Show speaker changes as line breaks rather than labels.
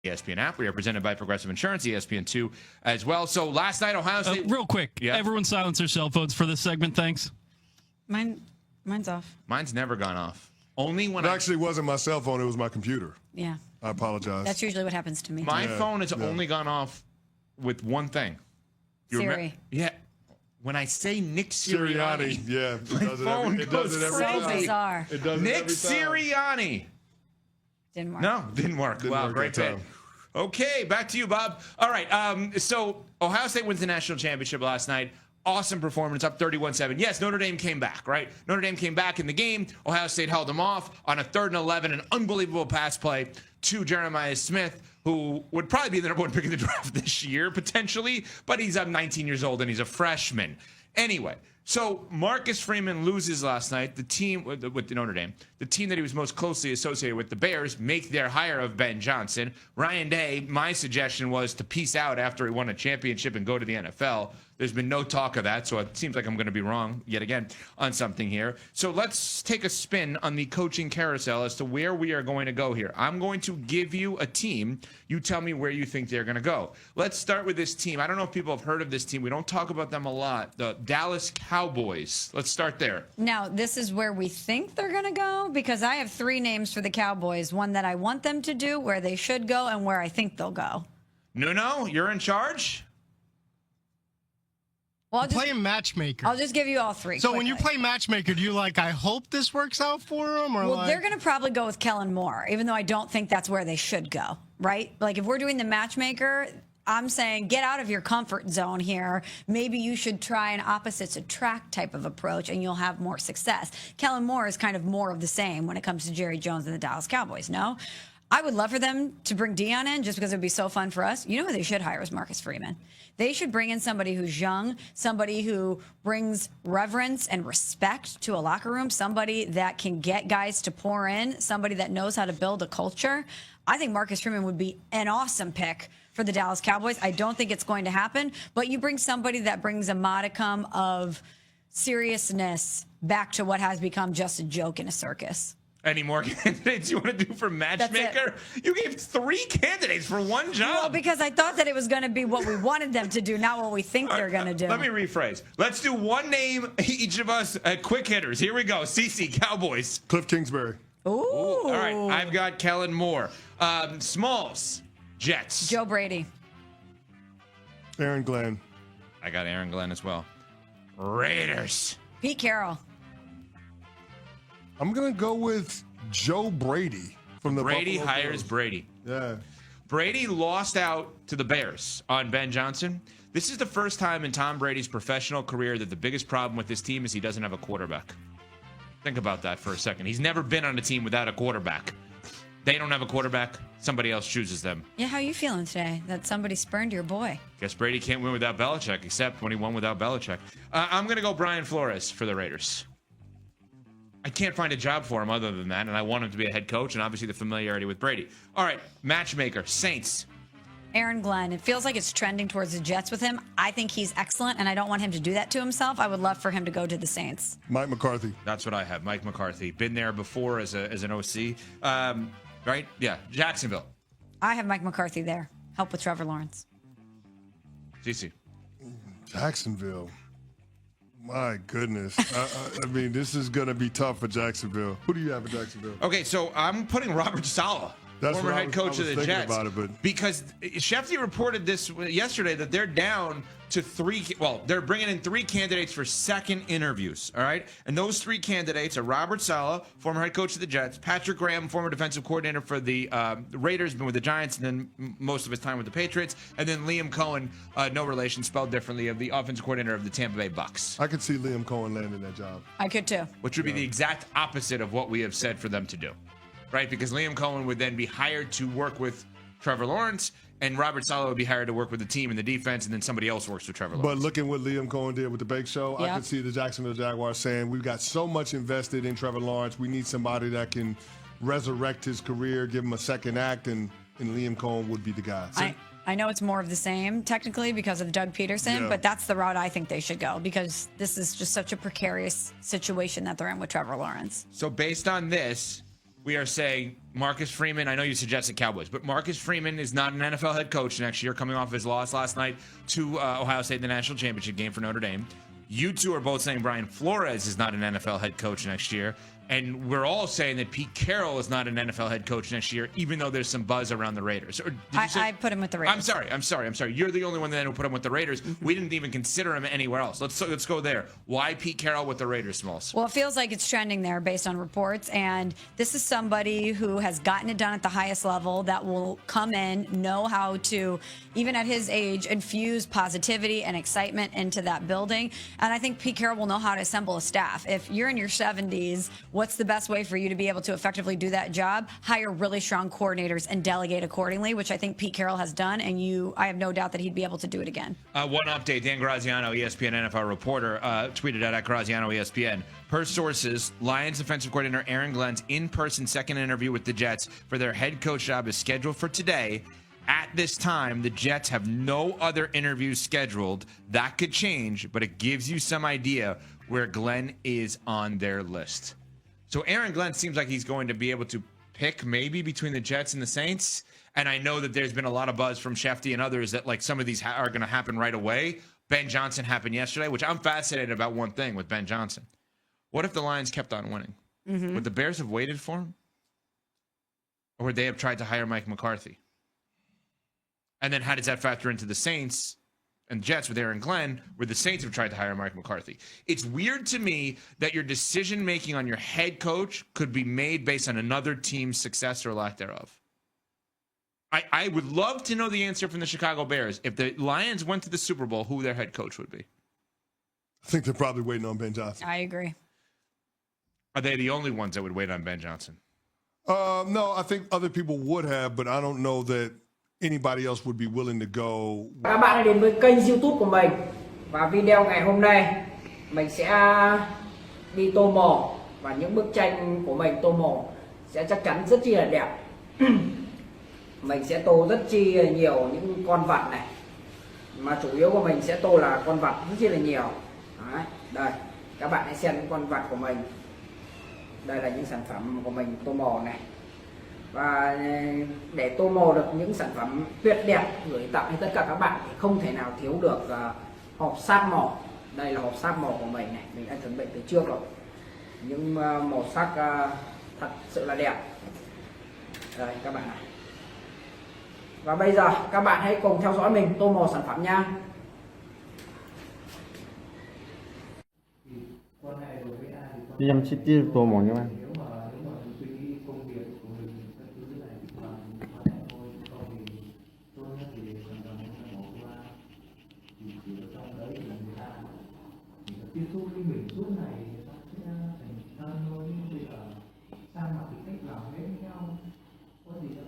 ESPN app. We are presented by Progressive Insurance, ESPN2 as well. So last night, Ohio State.
Real quick, everyone silence their cell phones for this segment. Thanks.
Mine's off.
Mine's never gone off. Only when
it actually wasn't my cell phone. It was my computer.
Yeah.
I apologize.
That's usually what happens to me.
My phone has only gone off with one thing.
Siri.
Yeah. When I say Nick Sirianni.
Yeah.
It does it every time.
So bizarre.
It does
Nick
it every time.
Sirianni.
Didn't work.
No, didn't work. Wow, great bit. Okay, back to you, Bob. All right, so Ohio State wins the national championship last night. Awesome performance, up 31-7. Yes, Notre Dame came back, right? Notre Dame came back in the game. Ohio State held them off on a 3rd and 11, an unbelievable pass play to Jeremiah Smith, who would probably be the number 1 pick in the draft this year, potentially, but he's 19 years old and he's a freshman. Anyway, so Marcus Freeman loses last night. The team with Notre Dame, the team that he was most closely associated with, the Bears, make their hire of Ben Johnson. Ryan Day, my suggestion was to peace out after he won a championship and go to the NFL. There's been no talk of that, so it seems like I'm going to be wrong yet again on something here. So let's take a spin on the coaching carousel as to where we are going to go here. I'm going to give you a team. You tell me where you think they're going to go. Let's start with this team. I don't know if people have heard of this team. We don't talk about them a lot. The Dallas Cowboys. Let's start there.
Now, this is where we think they're going to go, because I have 3 names for the Cowboys. One that I want them to do, where they should go, and where I think they'll go.
No, you're in charge?
Well,
playing matchmaker.
I'll just give you all 3.
So
quickly.
when you play matchmaker, do you I hope this works out for them? Or
Well, they're going to probably go with Kellen Moore, even though I don't think that's where they should go, right? Like, if we're doing the matchmaker, I'm saying get out of your comfort zone here. Maybe you should try an opposites attract type of approach, and you'll have more success. Kellen Moore is kind of more of the same when it comes to Jerry Jones and the Dallas Cowboys, no? I would love for them to bring Deion in just because it would be so fun for us. You know who they should hire is Marcus Freeman. They should bring in somebody who's young, somebody who brings reverence and respect to a locker room, somebody that can get guys to pour in, somebody that knows how to build a culture. I think Marcus Freeman would be an awesome pick for the Dallas Cowboys. I don't think it's going to happen, but you bring somebody that brings a modicum of seriousness back to what has become just a joke in a circus.
Any more candidates you want to do for matchmaker? You gave 3 candidates for one job.
Well, because I thought that it was going to be what we wanted them to do, not what we think they're going to do.
Let me rephrase. Let's do one name, each of us, quick hitters. Here we go. CC, Cowboys.
Cliff Kingsbury.
Ooh.
All right. I've got Kellen Moore. Smalls, Jets.
Joe Brady.
Aaron Glenn.
I got Aaron Glenn as well. Raiders.
Pete Carroll.
I'm going to go with Joe Brady from the
Brady
Buffalo
hires
Bills.
Brady.
Yeah.
Brady lost out to the Bears on Ben Johnson. This is the first time in Tom Brady's professional career that the biggest problem with this team is he doesn't have a quarterback. Think about that for a second. He's never been on a team without a quarterback. They don't have a quarterback. Somebody else chooses them.
Yeah, how are you feeling today that somebody spurned your boy?
Guess Brady can't win without Belichick, except when he won without Belichick. I'm going to go Brian Flores for the Raiders. I can't find a job for him other than that, and I want him to be a head coach, and obviously the familiarity with Brady. All right, matchmaker, Saints.
Aaron Glenn. It feels like it's trending towards the Jets with him. I think he's excellent, and I don't want him to do that to himself. I would love for him to go to the Saints.
Mike McCarthy.
That's what I have, Mike McCarthy. Been there before as an OC. Right? Yeah, Jacksonville.
I have Mike McCarthy there. Help with Trevor Lawrence.
CC.
Jacksonville. My goodness. I mean, this is going to be tough for Jacksonville. Who do you have in Jacksonville?
Okay, so I'm putting Robert Saleh, former head coach of the Jets. Because Schefter reported this yesterday that they're down to 3. Well, they're bringing in 3 candidates for second interviews. All right. And those 3 candidates are Robert Saleh, former head coach of the Jets, Patrick Graham, former defensive coordinator for the Raiders, been with the Giants, and then most of his time with the Patriots, and then Liam Cohen, no relation, spelled differently, of the offensive coordinator of the Tampa Bay Bucks.
I could see Liam Cohen landing that job.
I could too.
Which would be the exact opposite of what we have said for them to do. Right? Because Liam Cohen would then be hired to work with Trevor Lawrence, and Robert Saleh would be hired to work with the team and the defense, and then somebody else works with Trevor Lawrence.
But looking what Liam Cohen did with the Bake Show, I could see the Jacksonville Jaguars saying, we've got so much invested in Trevor Lawrence. We need somebody that can resurrect his career, give him a second act, and Liam Cohen would be the guy. So,
I know it's more of the same technically because of Doug Peterson, but that's the route I think they should go because this is just such a precarious situation that they're in with Trevor Lawrence.
So based on this, we are saying Marcus Freeman, I know you suggested Cowboys, but Marcus Freeman is not an NFL head coach next year, coming off his loss last night to Ohio State in the national championship game for Notre Dame. You two are both saying Brian Flores is not an NFL head coach next year. And we're all saying that Pete Carroll is not an NFL head coach next year, even though there's some buzz around the Raiders. Or did you say,
I put him with the Raiders.
I'm sorry. You're the only one then who put him with the Raiders. We didn't even consider him anywhere else. Let's go there. Why Pete Carroll with the Raiders, Smalls?
Well, it feels like it's trending there based on reports. And this is somebody who has gotten it done at the highest level that will come in, know how to, even at his age, infuse positivity and excitement into that building. And I think Pete Carroll will know how to assemble a staff. If you're in your 70s, what's the best way for you to be able to effectively do that job? Hire really strong coordinators and delegate accordingly, which I think Pete Carroll has done. And I have no doubt that he'd be able to do it again.
One update, Dan Graziano, ESPN NFL reporter, tweeted at Graziano ESPN. Per sources, Lions defensive coordinator Aaron Glenn's in-person second interview with the Jets for their head coach job is scheduled for today. At this time, the Jets have no other interviews scheduled. That could change, but it gives you some idea where Glenn is on their list. So Aaron Glenn seems like he's going to be able to pick maybe between the Jets and the Saints. And I know that there's been a lot of buzz from Schefter and others that like some of these are going to happen right away. Ben Johnson happened yesterday, which I'm fascinated about one thing with Ben Johnson. What if the Lions kept on winning? Mm-hmm. Would the Bears have waited for him? Or would they have tried to hire Mike McCarthy? And then how does that factor into the Saints and Jets with Aaron Glenn, where the Saints have tried to hire Mike McCarthy? It's weird to me that your decision-making on your head coach could be made based on another team's success or lack thereof. I would love to know the answer from the Chicago Bears. If the Lions went to the Super Bowl, who their head coach would be.
I think they're probably waiting on Ben Johnson.
I agree.
Are they the only ones that would wait on Ben Johnson?
No, I think other people would have, but I don't know that anybody else would be willing to go.
Các bạn hãy đến với kênh YouTube của mình và video ngày hôm nay mình sẽ đi tô màu và những bức tranh của mình tô màu sẽ chắc chắn rất chi là đẹp. Mình sẽ tô rất chi là nhiều những con vật này, mà chủ yếu của mình sẽ tô là con vật rất chi là nhiều. Đấy, đây các bạn hãy xem những con vật của mình. Đây là những sản phẩm của mình tô màu này. Và để tô màu được những sản phẩm tuyệt đẹp gửi tặngให้tất cả các bạn thì không thể nào thiếu được hộp sáp màu. Đây là hộp sáp màu của mình này, mình đã chuẩn bị từ trước rồi. Những màu sắc thật sự là đẹp. Đây các bạn này. Và bây giờ các bạn hãy cùng theo dõi mình tô màu sản phẩm nha.
Đi em chi tiết tô màu nhé.
tiếp xúc với mình suốt ngày nó sẽ thành thân thôi, bây giờ sang mặt thì cách làm hết nhau có gì đâu.